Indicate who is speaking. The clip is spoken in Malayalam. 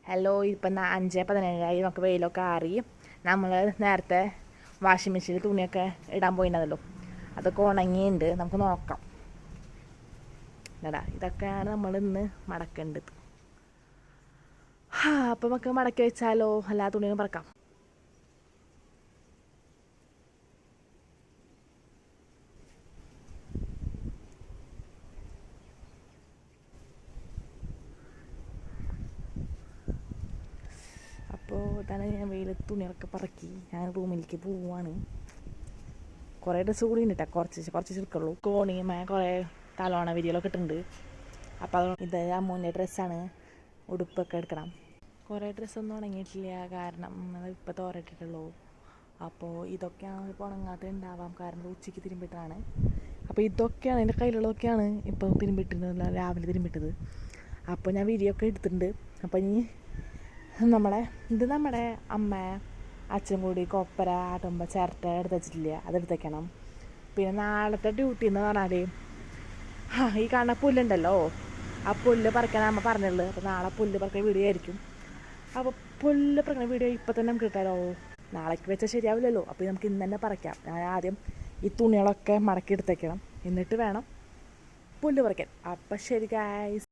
Speaker 1: ഹലോ, ഇപ്പം 5:17 നമുക്ക് വെയിലൊക്കെ ആറി. നമ്മൾ നേരത്തെ വാഷിംഗ് മെഷീനിൽ തുണിയൊക്കെ ഇടാൻ പോയിരുന്നതല്ലോ, അതൊക്കെ ഉണങ്ങിയിട്ടുണ്ട്. നമുക്ക് നോക്കാം. ഇതൊക്കെയാണ് നമ്മൾ ഇന്ന് മടക്കേണ്ടത്. അപ്പം നമുക്ക് മടക്കി വെച്ചാലോ, എല്ലാ തുണിയും പറക്കാം. അപ്പോൾ ഇതാണ് ഞാൻ വെയിലത്ത് തുണികളൊക്കെ പറക്കി ഞാൻ റൂമിലേക്ക് പോവാണ്. കുറേ ഡ്രസ്സ് കൂടി ഉണ്ട് കേട്ടോ, കുറച്ച് ചെറുക്കുള്ളൂ. കോണിയുമായ കുറേ തലോണ വിരികളൊക്കെ ഇട്ടുണ്ട്. അപ്പോൾ അത് ഇത് അമ്മൂൻ്റെ ഡ്രസ്സാണ്. ഉടുപ്പൊക്കെ എടുക്കണം. കുറേ ഡ്രസ്സൊന്നും ഉണങ്ങിയിട്ടില്ല, കാരണം ഇപ്പോൾ തോരട്ടിട്ടുള്ളൂ. അപ്പോൾ ഇതൊക്കെയാണ് ഇപ്പോൾ ഉണങ്ങാത്ത ഉണ്ടാവാം, കാരണം ഉച്ചയ്ക്ക് തിരുമ്പിട്ടാണ്. അപ്പോൾ ഇതൊക്കെയാണ് എൻ്റെ കയ്യിലുള്ളതൊക്കെയാണ് ഇപ്പോൾ തിരുമ്പിട്ടിരുന്നത്, രാവിലെ തിരുമ്പിട്ടത്. അപ്പോൾ ഞാൻ വിരിയൊക്കെ എടുത്തിട്ടുണ്ട്. അപ്പോൾ ഇനി നമ്മുടെ അമ്മ അച്ഛൻ കൂടി കൊപ്പര ആട്ടുമ്പോൾ ചിരട്ട എടുത്ത് വെച്ചിട്ടില്ല, അതെടുത്തേക്കണം. പിന്നെ നാളത്തെ ഡ്യൂട്ടി എന്ന് പറഞ്ഞാൽ ഈ കാണുന്ന പുല്ലുണ്ടല്ലോ, ആ പുല്ല് പറിക്കാൻ അമ്മ പറഞ്ഞുള്ളൂ. അപ്പോൾ നാളെ പുല്ല് പറിക്കുന്ന വീഡിയോ ആയിരിക്കും. അപ്പോൾ പുല്ല് പറിക്കുന്ന വീഡിയോ ഇപ്പോൾ തന്നെ നമുക്ക് കിട്ടാലോ. നാളേക്ക് വെച്ചാൽ ശരിയാവില്ലല്ലോ. അപ്പോൾ നമുക്ക് ഇന്ന് തന്നെ പറിക്കാം. ഞാൻ ആദ്യം ഈ തുണികളൊക്കെ മടക്കി എടുത്തേക്കണം, എന്നിട്ട് വേണം പുല്ല് പറിക്കാൻ. അപ്പം ശരി ഗായ്സ്.